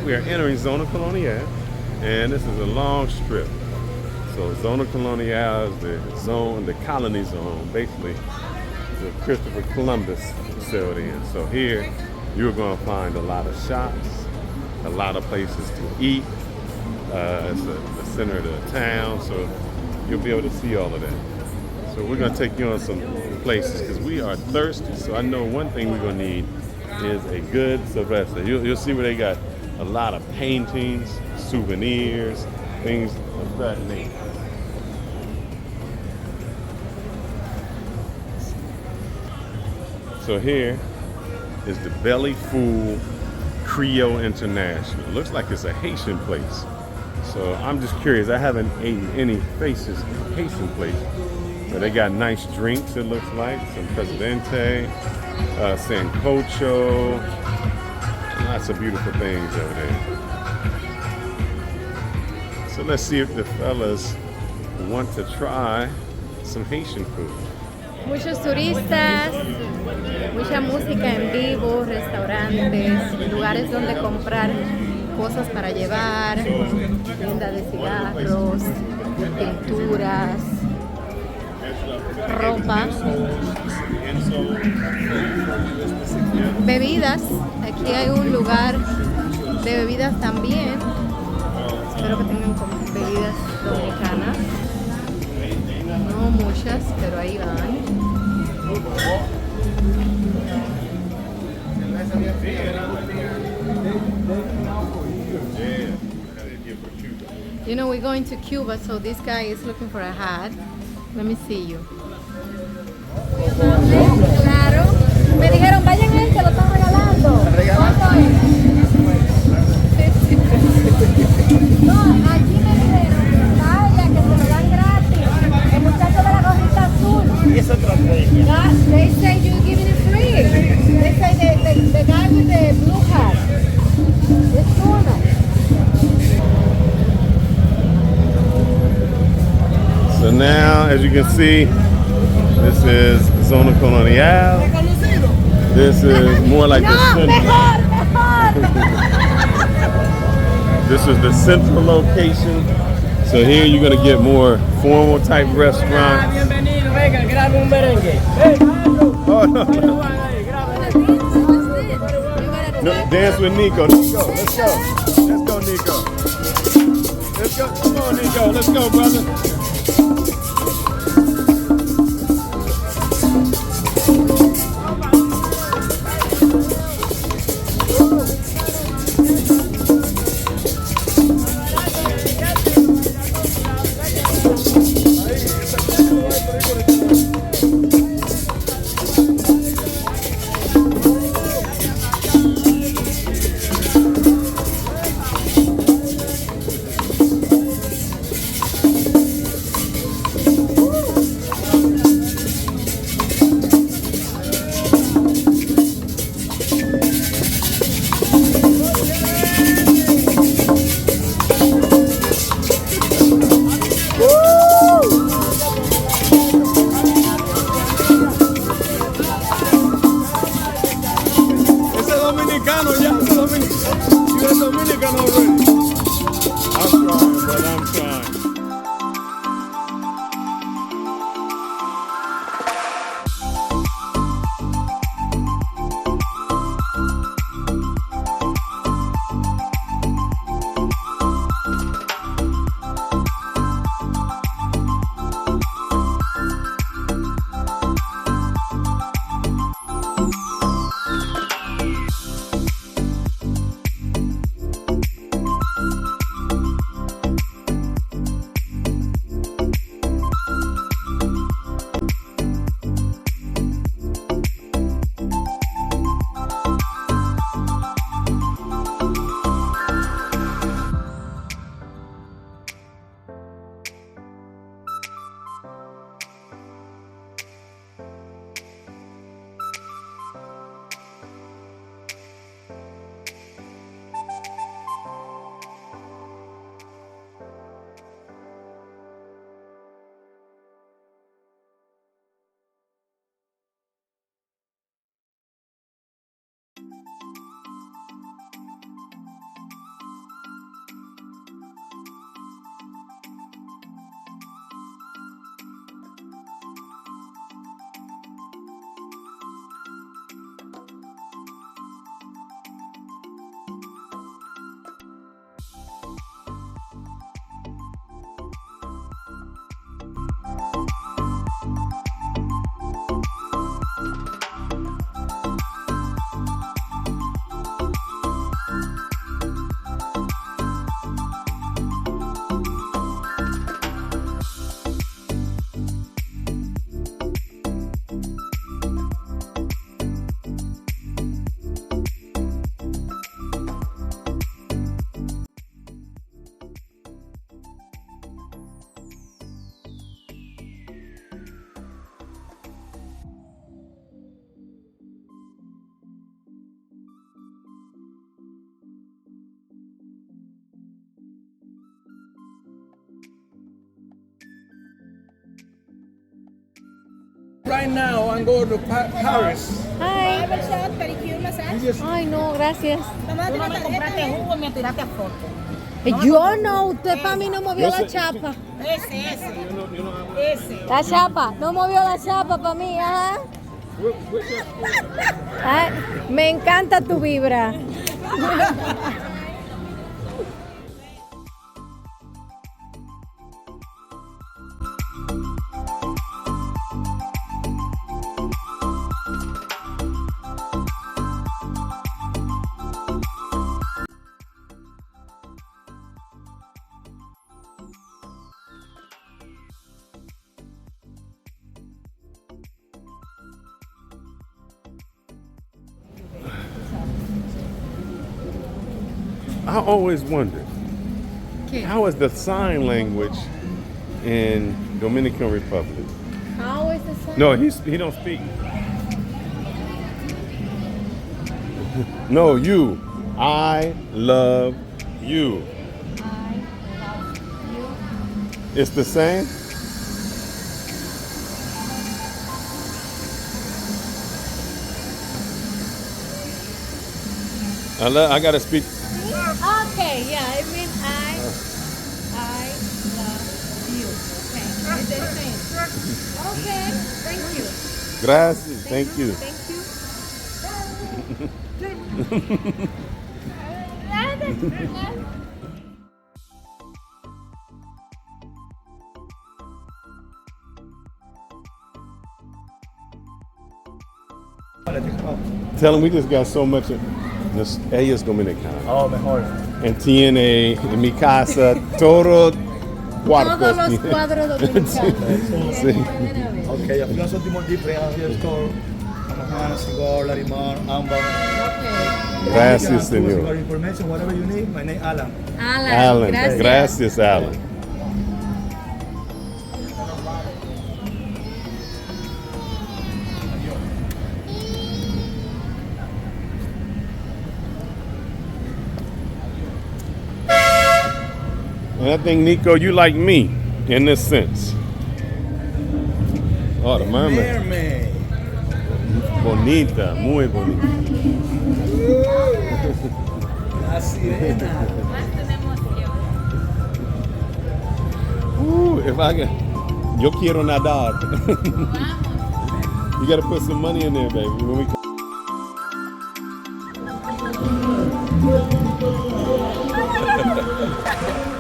we are entering Zona Colonial, and this is a long strip. So Zona Colonial is the zone, the colony zone, basically the Christopher Columbus facility. And so here you're going to find a lot of shops, a lot of places to eat. It's the center of the town, so you'll be able to see all of that. So we're going to take you on some places because we are thirsty. So I know one thing we're going to need is a good cerveza. You'll see where they got a lot of paintings, souvenirs, things of that nature. So here is the Belly Full Creole International. It looks like it's a Haitian place. So I'm just curious. I haven't eaten any faces Haitian place. But they got nice drinks, it looks like. Some Presidente, Sancocho. Lots of beautiful things over there. So let's see if the fellas want to try some Haitian food. Muchos turistas, mucha música en vivo, restaurantes, lugares donde comprar cosas para llevar, tienda de cigarros, pinturas, ropa, bebidas. Aquí hay un lugar de bebidas también. Espero que tengan bebidas dominicanas. No muchas, pero ahí van. You know, we're going to Cuba, so this guy is looking for a hat. Let me see you. Claro. Me dijeron, vayan a él, que lo están regalando. ¿Cuánto es? No, aquí me dijeron, vaya, que se lo dan gratis. El muchacho de la gorrita azul. Y esa estrategia. They say you're giving it free. They say the guy with the blue hat. It's Zona. So now, as you can see, this is Zona Colonial. This is more like the center. This is the central location. So here you're gonna get more formal type restaurants. Oh, no, dance with Nico. Nico, let's go. Let's go, Nico. Let's go. Come on, Nico. Let's go, brother. Right now, I'm going to Paris. Hi. Barbershop, pedicure, massage. Ay, no, gracias. Tomate una tarjeta. Jugo y me tiraste a foto. Yo no, usted para mí no movió la chapa. Ese. La chapa, no movió la chapa para mí, ajá. Ay, me encanta tu vibra. I always wondered, ¿Qué? how is the sign language in Dominican Republic? How is the sign? No, he don't speak. No, you. I love you. I love you. It's the same? I gotta speak. Okay, yeah, I mean I love you. Okay, it's the same. Okay, thank you. Gracias. Thank you. Tell him we just got so much. Ella es dominicana. Oh, mejor. And tiene en mi casa todo cuartos. Todos los cuadros dominicanos. Sí. Okay, a few something more different out here store. Amahana, cigar, larimar, amber. Okay. Gracias, Cigar señor. information, whatever you need. My name Alan. Alan, gracias. Gracias, Alan. And I think, Nico, you like me in this sense. Oh, the mermaid. Mermaid. Bonita, muy bonita. La sirena. If I can, yo quiero nadar. You gotta put some money in there, baby. When we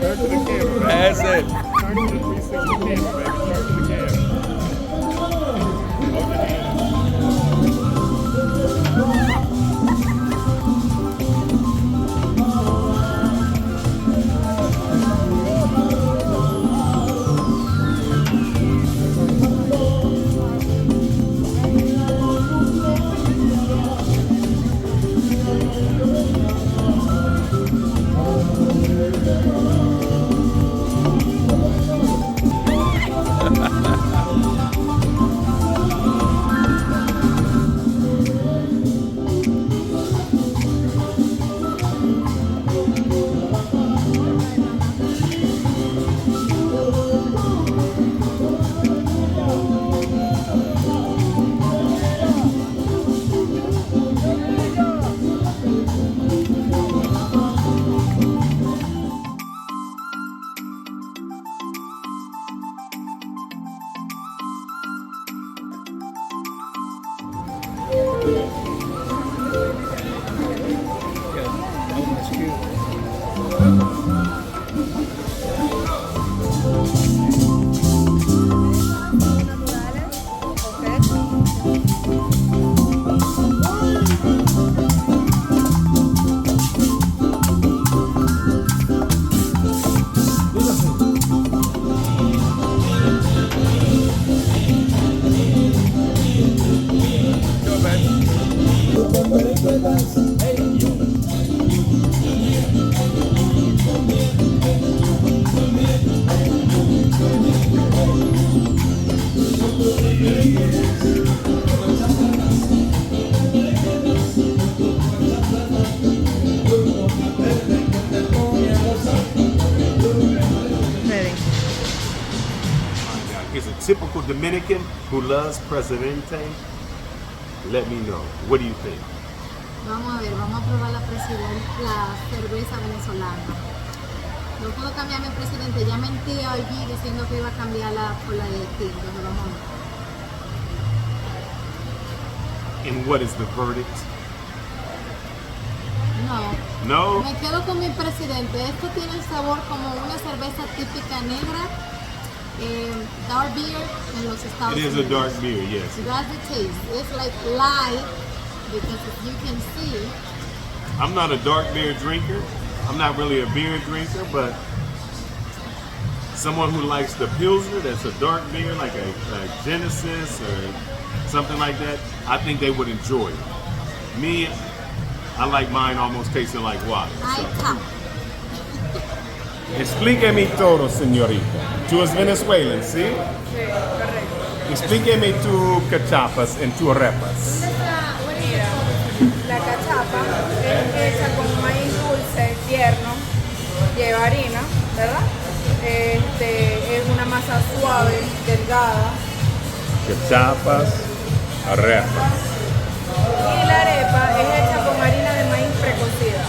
turn to the camera. That's it. Turn to the 360 camera, baby. Turn to the camera. Hold your hand. Dominican who loves Presidente, let me know. What do you think? Vamos a ver, vamos a probar la cerveza venezolana. No puedo cambiar mi presidente, ya mentí allí diciendo que iba a cambiarla por la de Haití, entonces vamos a ver. And what is the verdict? No, No? me quedo con mi presidente. Esto tiene el sabor como una cerveza típica negra, dark beer en los Estados It is Unidos. a dark beer, yes. That's the taste. It's like light because if you can see, I'm not a dark beer drinker. I'm not really a beer drinker, but someone who likes the Pilsner, that's a dark beer, like a Genesis or something like that, I think they would enjoy it. Me, I like mine almost tasting like water. I top. Explíqueme todo, señorita. Tú es Venezuelan, ¿sí? Sí, correcto. Explíqueme tu cachapas en tus arepas. Mira, la cachapa es hecha con maíz dulce, tierno, lleva harina, ¿verdad? Es una masa suave, delgada. Cachapas, arepas. Y la arepa es hecha con harina de maíz precocida.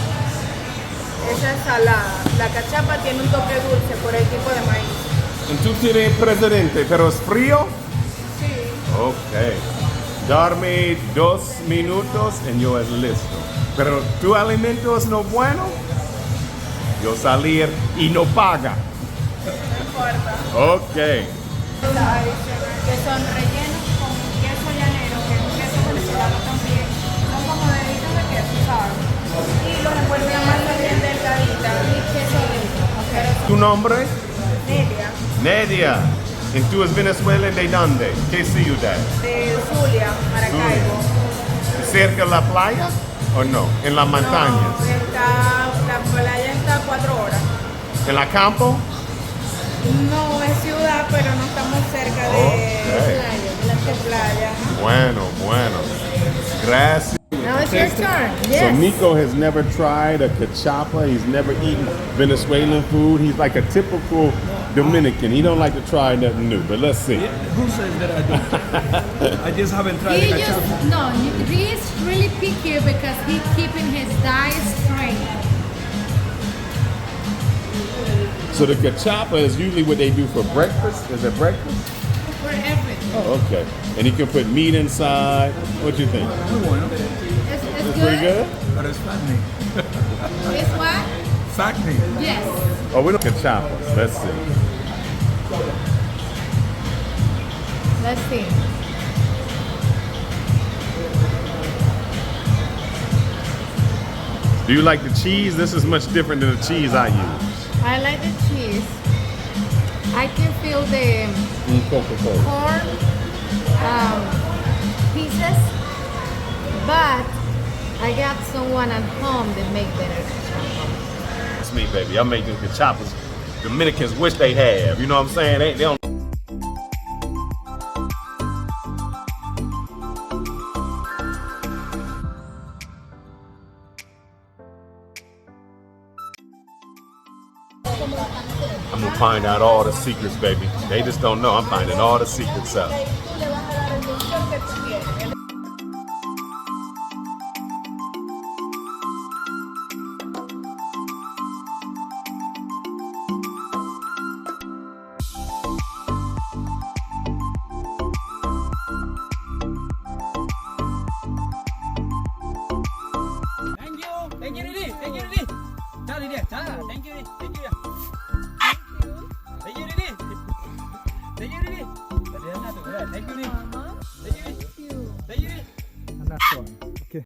Esa es salada. La cachapa tiene un toque dulce por el tipo de maíz. ¿Y tú tienes presidente, pero es frío? Sí. Ok. Darme 2 minutos y yo es listo. Pero tu alimento es no bueno, yo salir y no paga. No importa. Ok. Que son rellenos con queso llanero, que es un queso venezolano también. Son como deditos de queso, ¿sabes? Y los envuelve la masa bien delgadita. Y queso dentro. ¿Tu nombre? Nelia, Nedia. ¿Y tú es Venezuela de dónde? ¿Qué ciudad? de Zulia, Maracaibo. ¿Cerca de la playa o no? ¿En las montañas? No, la playa está a 4 horas. ¿En la campo? No es ciudad, pero no estamos cerca de playa. Bueno. Gracias. Now it's your turn. So Yes. Nico has never tried a cachapa. He's never eaten Venezuelan food. He's like a typical Dominican. He don't like to try nothing new. But let's see. Who says that I don't? I just haven't tried He the just cachapa. no. He is really picky because he's keeping his diet straight. So the cachapa is usually what they do for breakfast. Is it breakfast? For everything. Oh, okay. And you can put meat inside. What do you think? Muy bueno, It's It's pretty good? pero es fattening. It's what? Fattening. Yes. Oh, we don't cachapas. Let's see. Let's see. Do you like the cheese? This is much different than the cheese I use. I like the cheese. I can feel the Coca-Cola. corn pieces, but I got someone at home that make better cachapas. It's me, baby. I make them cachapas. Dominicans wish they have. You know what I'm saying? They don't. I'm gonna find out all the secrets, baby. They just don't know. I'm finding all the secrets out. Tú le vas a dar el dulzor que tú quieres. Thank you, Didi. Ciao, Didi. Ciao. Thank you, Didi. Thank you. Thank you, Didi. Thank you, Didi. Thank you, Didi. Thank you, Didi. Thank you, Didi. I'm not sure.